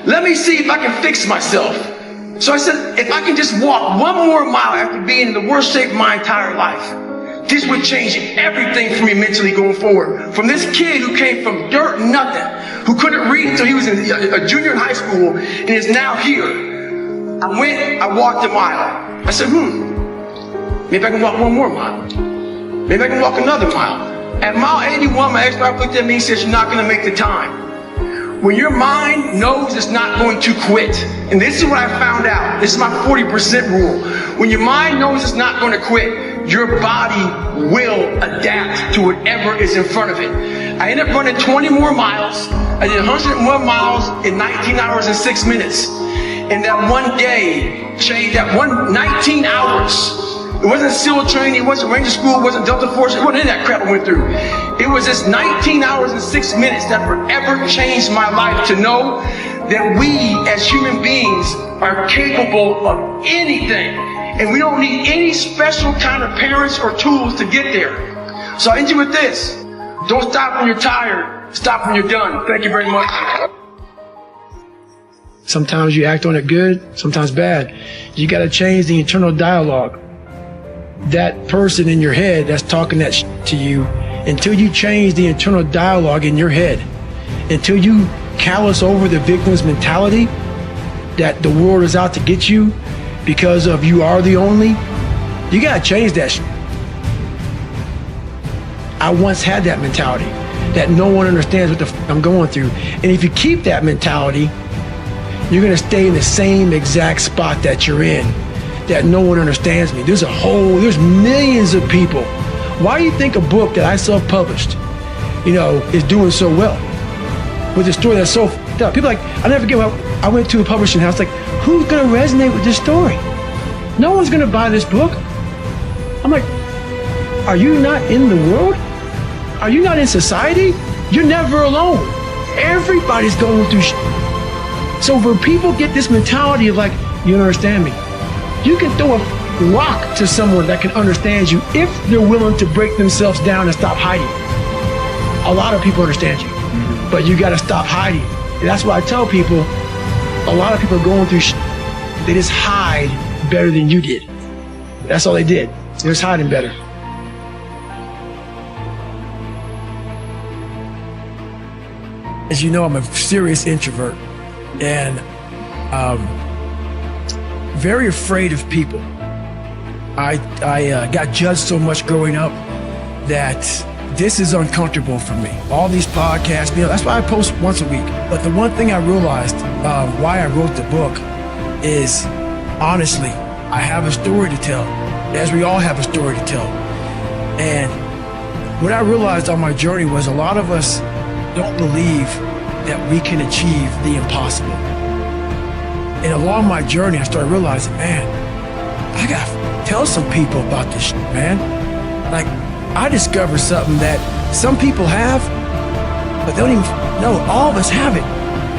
Let me see if I can fix myself. So I said, if I can just walk one more mile after being in the worst shape of my entire life, this would change everything for me mentally going forward. From this kid who came from dirt, nothing, who couldn't read until he was a junior in high school and is now here. I walked a mile. I said, maybe I can walk one more mile. Maybe I can walk another mile. At mile 81, my ex-wife looked at me and said, you're not gonna make the time. When your mind knows it's not going to quit, and this is what I found out, this is my 40% rule. When your mind knows it's not going to quit, your body will adapt to whatever is in front of it. I ended up running 20 more miles. I did 101 miles in 19 hours and 6 minutes. And that one day changed, 19 hours. It wasn't SEAL training, it wasn't Ranger School, it wasn't Delta Force, it wasn't any of that crap I went through. It was just 19 hours and 6 minutes that forever changed my life, to know that we as human beings are capable of anything. And we don't need any special kind of parents or tools to get there. So I end you with this. Don't stop when you're tired, stop when you're done. Thank you very much. Sometimes you act on it good, sometimes bad. You got to change the internal dialogue. That person in your head that's talking that to you, until you change the internal dialogue in your head, until you callous over the victim's mentality that the world is out to get you because of you are the only, you got to change that. I once had that mentality that no one understands what the I'm going through. And if you keep that mentality, you're going to stay in the same exact spot that you're in, that no one understands me. There's millions of people. Why do you think a book that I self-published, is doing so well? With a story that's so f***ed up. People I never forget, I went to a publishing house, who's gonna resonate with this story? No one's gonna buy this book. I'm like, are you not in the world? Are you not in society? You're never alone. Everybody's going through So when people get this mentality of you don't understand me, you can throw a rock to someone that can understand you if they're willing to break themselves down and stop hiding. A lot of people understand you, but you gotta stop hiding. And that's why I tell people, a lot of people are going through they just hide better than you did. That's all they did. They're just hiding better. As you know, I'm a serious introvert and very afraid of people. I got judged so much growing up that this is uncomfortable for me. All these podcasts, that's why I post once a week. But the one thing I realized why I wrote the book is, honestly, I have a story to tell, as we all have a story to tell. And what I realized on my journey was a lot of us don't believe that we can achieve the impossible. And along my journey, I started realizing, man, I gotta tell some people about this shit, man. I discovered something that some people have, but they don't even know. All of us have it.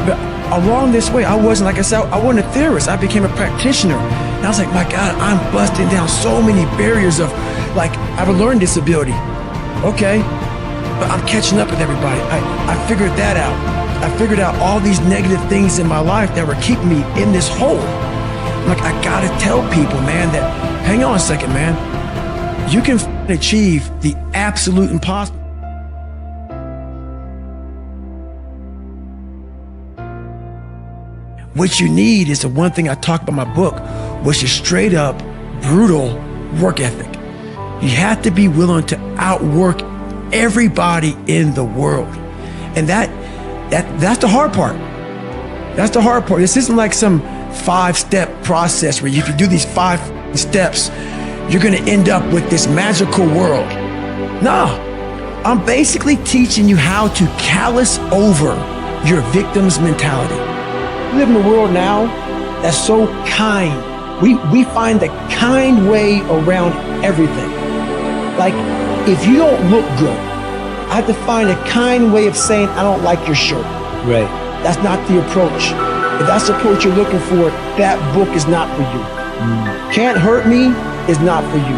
But along this way, I wasn't a theorist. I became a practitioner. And I was like, my God, I'm busting down so many barriers of, I have a learning disability. Okay, but I'm catching up with everybody. I figured that out. I figured out all these negative things in my life that were keeping me in this hole. I gotta tell people, man, that, hang on a second, man. You can achieve the absolute impossible. What you need is the one thing I talk about in my book, which is straight up brutal work ethic. You have to be willing to outwork everybody in the world. And that's the hard part. That's the hard part. This isn't like some 5-step process where if you do these 5 steps, you're gonna end up with this magical world. No, I'm basically teaching you how to callous over your victim's mentality. We live in a world now that's so kind. We find the kind way around everything. If you don't look good, I have to find a kind way of saying, I don't like your shirt. Right. That's not the approach. If that's the approach you're looking for, that book is not for you. Can't hurt me is not for you.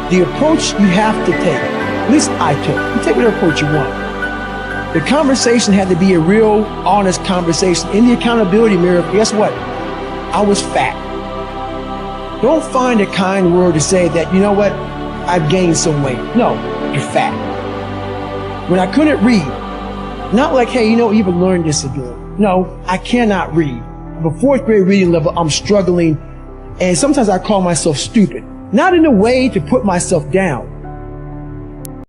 The approach you have to take, at least I took, you take whatever approach you want. The conversation had to be a real, honest conversation. In the accountability mirror, guess what? I was fat. Don't find a kind word to say that, you know what, I've gained some weight. No, you're fat. When I couldn't read, not like, hey, you know, you've learned this again. No, I cannot read. At a fourth grade reading level, I'm struggling. And sometimes I call myself stupid. Not in a way to put myself down,